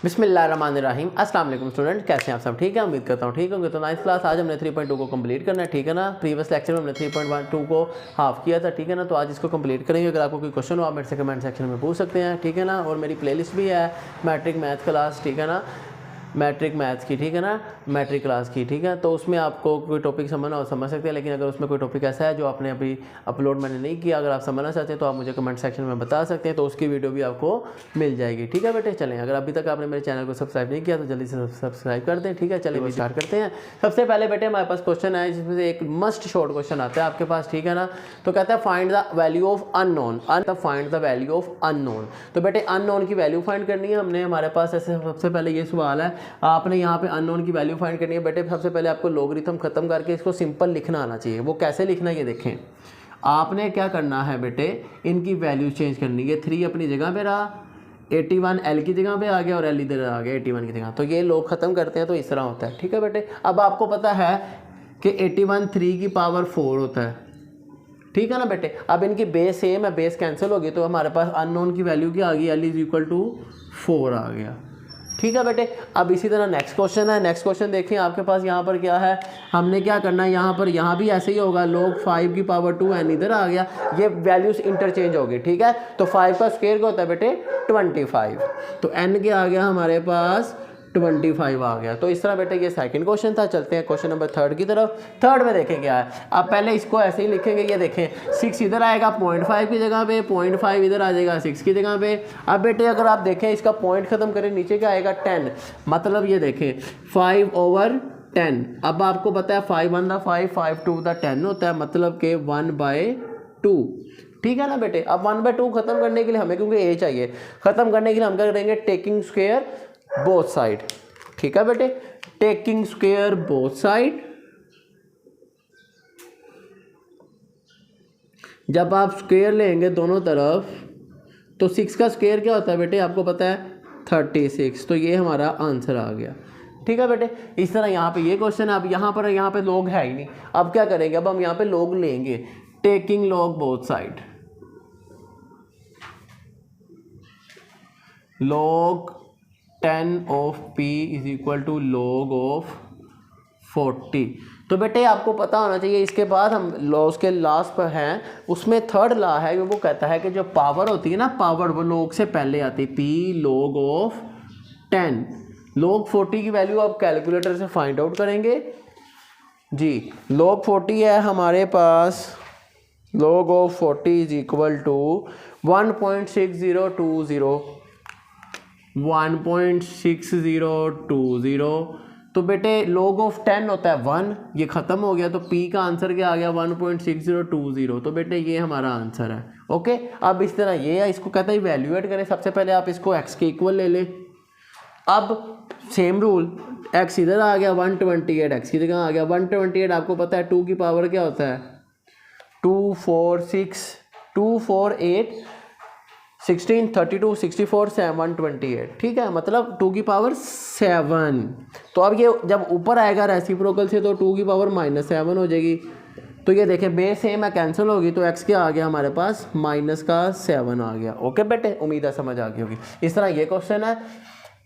बिस्मिल्लाहिर्रहमानिर्रहीम। अस्सलाम वालेकुम स्टूडेंट, कैसे हैं आप सब? ठीक है, उम्मीद करता हूँ ठीक होंगे। तो 9th क्लास आज हमने 3.2 को कंप्लीट करना है, ठीक है ना। प्रीवियस लेक्चर में हमने 3.12 को हाफ किया था, ठीक है ना। तो आज इसको कंप्लीट करेंगे। अगर आपको कोई क्वेश्चन हो आप मेरे से कमेंट सेक्शन में पूछ सकते हैं, ठीक है ना। और मेरी प्लेलिस्ट भी है मैट्रिक मैथ क्लास, ठीक है ना, मैट्रिक मैथ्स की, ठीक है ना, मैट्रिक क्लास की, ठीक है। तो उसमें आपको कोई टॉपिक समझना हो समझ सकते हैं, लेकिन अगर उसमें कोई टॉपिक ऐसा है जो आपने अभी अपलोड मैंने नहीं किया, अगर आप समझना चाहते हैं तो आप मुझे कमेंट सेक्शन में बता सकते हैं, तो उसकी वीडियो भी आपको मिल जाएगी, ठीक है बेटे। चलें, अगर अभी तक आपने मेरे चैनल को सब्सक्राइब नहीं किया तो जल्दी से सब्सक्राइब कर दें, ठीक है। चलिए भी स्टार्ट करते हैं। सबसे पहले बेटे हमारे पास क्वेश्चन है जिसमें से एक मस्ट शॉर्ट क्वेश्चन आता है आपके पास, ठीक है ना। तो कहता है find the value of unknown, find the value of unknown. तो बेटे अननोन की वैल्यू फाइंड करनी है हमने। हमारे पास ऐसे सबसे पहले ये सवाल है, आपने यहाँ पे अननोन की वैल्यू फाइंड करनी है बेटे। सबसे पहले आपको लोगरिथम खत्म करके इसको सिंपल लिखना आना चाहिए। वो कैसे लिखना है ये देखें। आपने क्या करना है बेटे, इनकी वैल्यू चेंज करनी है। 3 अपनी जगह पे रहा, 81 एल की जगह पे आ गया और एल इधर आ गया 81 की जगह। तो ये लोग खत्म करते हैं तो इस तरह होता है, ठीक है बेटे। अब आपको पता है कि 81 3 की पावर 4 होता है, ठीक है ना बेटे। अब इनकी बेस सेम है, बेस कैंसिल होगी तो हमारे पास अननोन की वैल्यू क्या आ गई, एल इज इक्वल टू 4 आ गया, ठीक है बेटे। अब इसी तरह नेक्स्ट क्वेश्चन है। नेक्स्ट क्वेश्चन देखिए आपके पास यहाँ पर क्या है, हमने क्या करना है यहाँ पर, यहाँ भी ऐसे ही होगा। log 5 की पावर 2 एन इधर आ गया, ये वैल्यूज इंटरचेंज होगी, ठीक है। तो 5 का स्क्वायर क्या होता है बेटे 25, तो n क्या आ गया हमारे पास 25 आ गया। तो इस तरह बेटे ये सेकंड क्वेश्चन था। चलते हैं क्वेश्चन नंबर 3 की तरफ। थर्ड में देखें क्या है। आप पहले इसको ऐसे ही लिखेंगे, ये देखें 6 इधर आएगा 0.5 की जगह पे, 0.5 इधर आ जाएगा 6 की जगह पे। अब बेटे अगर आप देखें इसका पॉइंट खत्म करें, नीचे क्या आएगा 10, मतलब ये देखें 5/10। अब आपको पता है 5 1 5 5 2 10 होता है, मतलब कि 1/2, ठीक है ना बेटे। अब 1/2 खत्म करने के लिए हमें, क्योंकि ए चाहिए, खत्म करने के लिए हम क्या करेंगे, टेकिंग स्क्वायर बोथ साइड, ठीक है बेटे। टेकिंग स्क्वायर बोथ साइड, जब आप स्क्वायर लेंगे दोनों तरफ तो 6 का स्क्वायर क्या होता है बेटे, आपको पता है 36। तो ये हमारा आंसर आ गया, ठीक है बेटे। इस तरह यहाँ पे ये क्वेश्चन है। अब यहाँ पे लोग है ही नहीं, अब क्या करेंगे, अब हम यहाँ पे लोग लेंगे। Taking log both side, log 10 of p is equal to log of 40। तो बेटे आपको पता होना चाहिए, इसके बाद हम लॉस के लास्ट पर हैं, उसमें थर्ड लॉ है वो कहता है कि जो पावर होती है ना, पावर वो log से पहले आती है, p log ऑफ 10। log 40 की वैल्यू आप कैलकुलेटर से फाइंड आउट करेंगे जी। log 40 है हमारे पास, log of 40 is equal to 1.6020। तो बेटे log ऑफ 10 होता है 1, ये ख़त्म हो गया तो p का आंसर क्या आ गया 1.6020। तो बेटे ये हमारा आंसर है, ओके। अब इस तरह ये है, इसको कहता है इवैल्यूएट करें। सबसे पहले आप इसको x के इक्वल ले लें। अब सेम रूल, x इधर आ गया 128, x की जगह आ गया 128। आपको पता है 2 की पावर क्या होता है 2 4 6 2 4 8 16 32 64 728, ठीक है, मतलब 2 की पावर 7। तो अब ये जब ऊपर आएगा रेसिप्रोकल से तो 2 की पावर -7 हो जाएगी। तो ये देखें बेस सेम है, कैंसिल होगी, तो x क्या आ गया हमारे पास -7 आ गया, ओके बेटे। उम्मीद है समझ आ गई होगी। इस तरह ये क्वेश्चन है,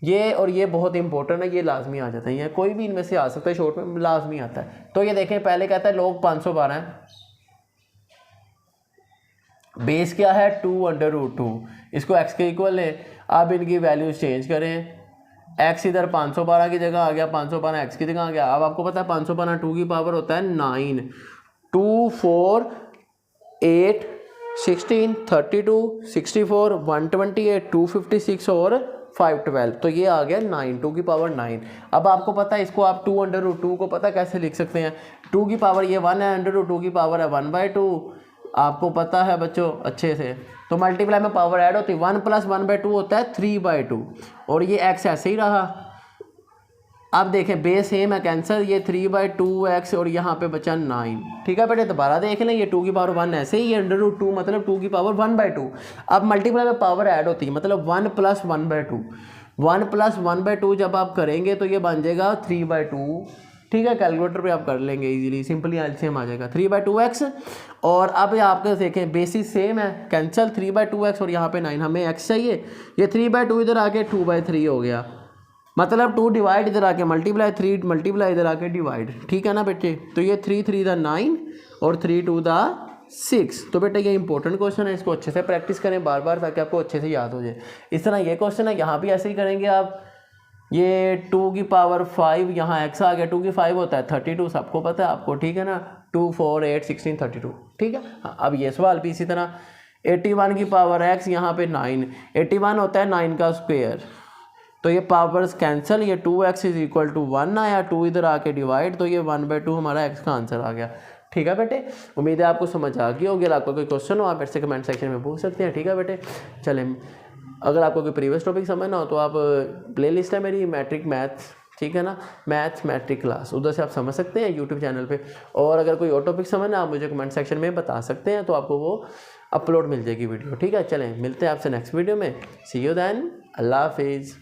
ये और ये बहुत इंपॉर्टेंट है, ये लाजमी आ जाता है, ये कोई भी इनमें से आ सकता है, शॉर्ट में लाजमी आता है। तो ये देखें पहले कहता है log 512 है, बेस क्या है 2/√2, इसको x के इक्वल है। अब इनकी वैल्यूज चेंज करें, x इधर 512 की जगह आ गया, 512 x की जगह आ गया। अब आपको पता है 512 2 की पावर होता है 9, 2 4 8 16 32 64 128 256 और 512। तो ये आ गया 9, 2 की पावर 9। अब आपको पता है इसको आप 2/√2 को पता कैसे लिख सकते हैं, 2 की पावर ये 1 है, √2 की पावर है 1/2, आपको पता है बच्चों अच्छे से। तो मल्टीप्लाई में पावर ऐड होती है, 1 + 1/2 होता है 3/2, और ये x ऐसे ही रहा। अब देखें बेस सेम है, कैंसर, ये 3/2x और यहाँ पे बचा 9, ठीक है बेटे। दोबारा देख लें, ये 2 की पावर 1 ऐसे ही, √2 मतलब 2 की पावर 1/2। अब मल्टीप्लाई में पावर ऐड होती है, मतलब 1 + 1/2, 1 + 1/2 जब आप करेंगे तो ये बन जाएगा 3/2, ठीक है। कैलकुलेटर पे आप कर लेंगे इजीली, सिंपली एलसीएम आ जाएगा 3/2x। और अब आपके देखें बेसिस सेम है, कैंसल 3/2x और यहाँ पे 9, हमें x चाहिए, ये 3/2 इधर आके 2/3 हो गया, मतलब 2 डिवाइड इधर आके मल्टीप्लाई, 3 मल्टीप्लाई इधर आके डिवाइड, ठीक है ना बेटे। तो ये 3 3 दा 9 और 3 2 दा 6। तो बेटे ये इंपॉर्टेंट क्वेश्चन है, इसको अच्छे से प्रैक्टिस करें बार बार ताकि आपको अच्छे से याद हो जाए। इस तरह ये क्वेश्चन है, यहाँ भी ऐसे ही करेंगे आप। ये 2 की पावर 5 यहाँ x आ गया, 2 की 5 होता है 32, सबको पता है आपको, ठीक है ना। 2 4 8 16 32, ठीक है। हाँ, अब ये सवाल भी इसी तरह 81 की पावर x यहाँ पे 9, 81 होता है 9 का स्क्वायर, तो ये पावर्स कैंसिल, ये 2x इज इक्वल टू 1 आया, 2 इधर आके डिवाइड, तो ये 1/2 हमारा x का आंसर आ गया। ठीक है बेटे, उम्मीद है आपको समझ आ गई होगी। अगर आपको कोई क्वेश्चन हो आप मेरे से कमेंट सेक्शन में पूछ सकते हैं, ठीक है बेटे। चलें, अगर आपको कोई प्रीवियस टॉपिक समझना हो तो आप प्लेलिस्ट है मेरी मैट्रिक मैथ्स, ठीक है ना, मैथ्स मैट्रिक क्लास, उधर से आप समझ सकते हैं यूट्यूब चैनल पे। और अगर कोई और टॉपिक समझना आप मुझे कमेंट सेक्शन में बता सकते हैं, तो आपको वो अपलोड मिल जाएगी वीडियो, ठीक है। चलें, मिलते हैं आपसे नेक्स्ट वीडियो में। सी यू देन, अल्लाह हाफिज़।